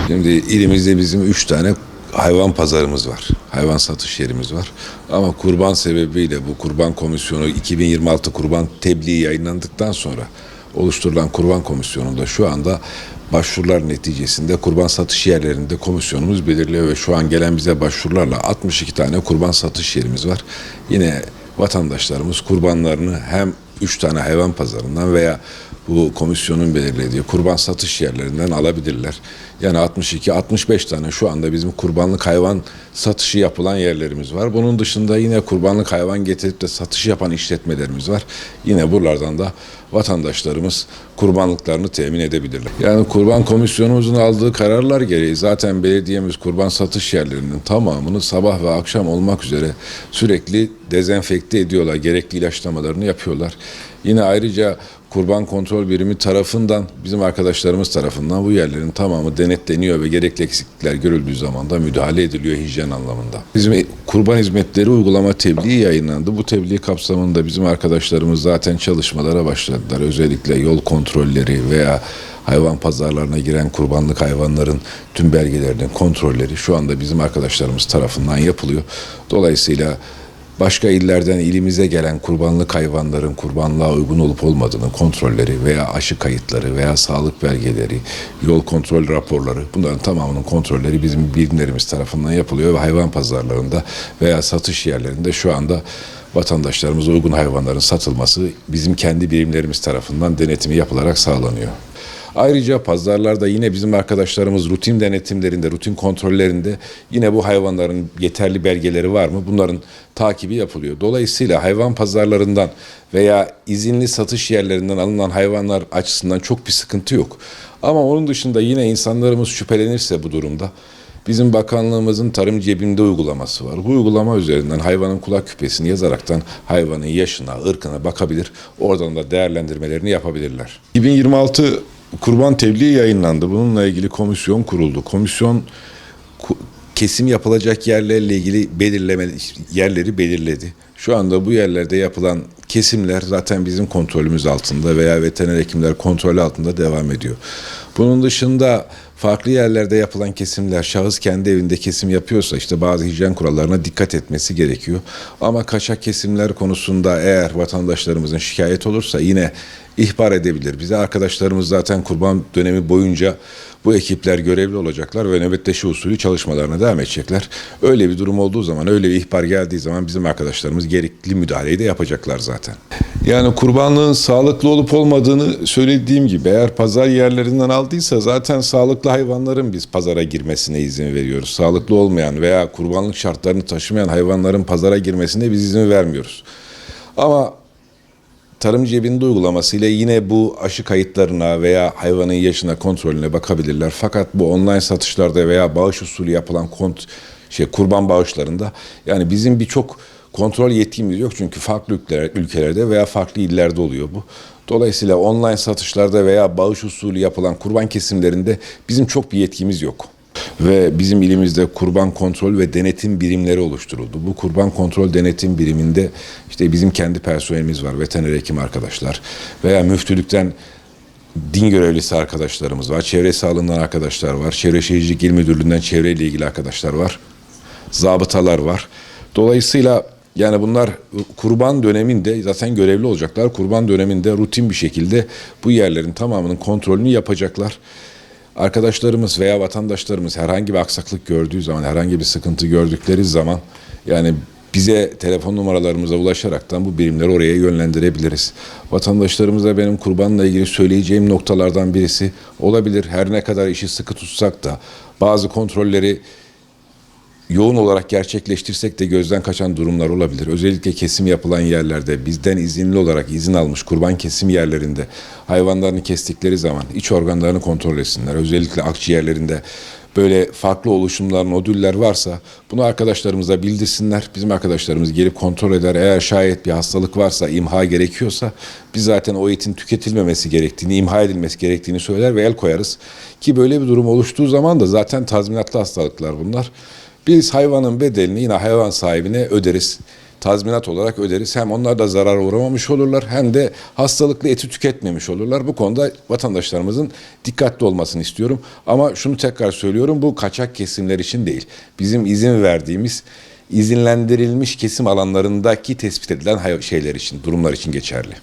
Şimdi ilimizde bizim 3 tane hayvan pazarımız var. Hayvan satış yerimiz var. Ama kurban sebebiyle bu kurban komisyonu 2026 kurban tebliği yayınlandıktan sonra oluşturulan kurban komisyonunda şu anda başvurular neticesinde kurban satış yerlerinde komisyonumuz belirliyor ve şu an gelen bize başvurularla 62 tane kurban satış yerimiz var. Yine vatandaşlarımız kurbanlarını hem 3 tane hayvan pazarından veya bu komisyonun belirlediği kurban satış yerlerinden alabilirler. Yani 62-65 tane şu anda bizim kurbanlık hayvan satışı yapılan yerlerimiz var. Bunun dışında yine kurbanlık hayvan getirip de satış yapan işletmelerimiz var. Yine buralardan da vatandaşlarımız kurbanlıklarını temin edebilirler. Yani kurban komisyonumuzun aldığı kararlar gereği zaten belediyemiz kurban satış yerlerinin tamamını sabah ve akşam olmak üzere sürekli dezenfekte ediyorlar. Gerekli ilaçlamalarını yapıyorlar. Yine ayrıca kurban kontrol birimi tarafından, bizim arkadaşlarımız tarafından bu yerlerin tamamı denetleniyor ve gerekli eksiklikler görüldüğü zaman da müdahale ediliyor hijyen anlamında. Bizim kurban hizmetleri uygulama tebliği yayınlandı. Bu tebliğ kapsamında bizim arkadaşlarımız zaten çalışmalara başladılar. Özellikle yol kontrolleri veya hayvan pazarlarına giren kurbanlık hayvanların tüm belgelerinin kontrolleri şu anda bizim arkadaşlarımız tarafından yapılıyor. Dolayısıyla başka illerden ilimize gelen kurbanlık hayvanların kurbanlığa uygun olup olmadığını kontrolleri veya aşı kayıtları veya sağlık belgeleri, yol kontrol raporları bunların tamamının kontrolleri bizim birimlerimiz tarafından yapılıyor ve hayvan pazarlarında veya satış yerlerinde şu anda vatandaşlarımıza uygun hayvanların satılması bizim kendi birimlerimiz tarafından denetimi yapılarak sağlanıyor. Ayrıca pazarlarda yine bizim arkadaşlarımız rutin denetimlerinde, rutin kontrollerinde yine bu hayvanların yeterli belgeleri var mı? Bunların takibi yapılıyor. Dolayısıyla hayvan pazarlarından veya izinli satış yerlerinden alınan hayvanlar açısından çok bir sıkıntı yok. Ama onun dışında yine insanlarımız şüphelenirse bu durumda bizim bakanlığımızın tarım cebinde uygulaması var. Bu uygulama üzerinden hayvanın kulak küpesini yazaraktan hayvanın yaşına, ırkına bakabilir. Oradan da değerlendirmelerini yapabilirler. 2026 kurban tebliği yayınlandı. Bununla ilgili komisyon kuruldu. Komisyon kesim yapılacak yerlerle ilgili yerleri belirledi. Şu anda bu yerlerde yapılan kesimler zaten bizim kontrolümüz altında veya veteriner hekimler kontrolü altında devam ediyor. Bunun dışında farklı yerlerde yapılan kesimler, şahıs kendi evinde kesim yapıyorsa işte bazı hijyen kurallarına dikkat etmesi gerekiyor. Ama kaçak kesimler konusunda eğer vatandaşlarımızın şikayet olursa yine ihbar edebilir. Bize arkadaşlarımız zaten kurban dönemi boyunca bu ekipler görevli olacaklar ve nöbetleşe usulü çalışmalarına devam edecekler. Öyle bir durum olduğu zaman, öyle bir ihbar geldiği zaman bizim arkadaşlarımız gerekli müdahaleyi de yapacaklar zaten. Yani kurbanlığın sağlıklı olup olmadığını söylediğim gibi eğer pazar yerlerinden aldıysa zaten sağlıklı hayvanların biz pazara girmesine izin veriyoruz. Sağlıklı olmayan veya kurbanlık şartlarını taşımayan hayvanların pazara girmesine biz izin vermiyoruz. Ama tarım cebinde uygulamasıyla yine bu aşı kayıtlarına veya hayvanın yaşına kontrolüne bakabilirler. Fakat bu online satışlarda veya bağış usulü yapılan kurban bağışlarında yani bizim birçok kontrol yetkimiz yok. Çünkü farklı ülkelerde veya farklı illerde oluyor bu. Dolayısıyla online satışlarda veya bağış usulü yapılan kurban kesimlerinde bizim çok bir yetkimiz yok. Ve bizim ilimizde kurban kontrol ve denetim birimleri oluşturuldu. Bu kurban kontrol denetim biriminde işte bizim kendi personelimiz var, veteriner hekim arkadaşlar veya müftülükten din görevlisi arkadaşlarımız var, çevre sağlığından arkadaşlar var, Çevre Şehircilik İl Müdürlüğü'nden çevreyle ilgili arkadaşlar var, zabıtalar var. Dolayısıyla yani bunlar kurban döneminde zaten görevli olacaklar. Kurban döneminde rutin bir şekilde bu yerlerin tamamının kontrolünü yapacaklar. Arkadaşlarımız veya vatandaşlarımız herhangi bir aksaklık gördüğü zaman, herhangi bir sıkıntı gördükleri zaman yani bize telefon numaralarımıza ulaşaraktan bu birimleri oraya yönlendirebiliriz. Vatandaşlarımıza benim kurbanla ilgili söyleyeceğim noktalardan birisi olabilir. Her ne kadar işi sıkı tutsak da bazı kontrolleri yoğun olarak gerçekleştirsek de gözden kaçan durumlar olabilir. Özellikle kesim yapılan yerlerde bizden izinli olarak izin almış kurban kesim yerlerinde hayvanlarını kestikleri zaman iç organlarını kontrol etsinler. Özellikle akciğerlerinde böyle farklı oluşumlar, nodüller varsa bunu arkadaşlarımıza bildirsinler. Bizim arkadaşlarımız gelip kontrol eder. Eğer şayet bir hastalık varsa, imha gerekiyorsa biz zaten o etin tüketilmemesi gerektiğini, imha edilmesi gerektiğini söyler ve el koyarız. Ki böyle bir durum oluştuğu zaman da zaten tazminatlı hastalıklar bunlar. Biz hayvanın bedelini yine hayvan sahibine öderiz. tazminat olarak öderiz. Hem onlar da zarara uğramamış olurlar hem de hastalıklı eti tüketmemiş olurlar. Bu konuda vatandaşlarımızın dikkatli olmasını istiyorum. Ama şunu tekrar söylüyorum, bu kaçak kesimler için değil. Bizim izin verdiğimiz izinlendirilmiş kesim alanlarındaki tespit edilen şeyler için, durumlar için geçerli.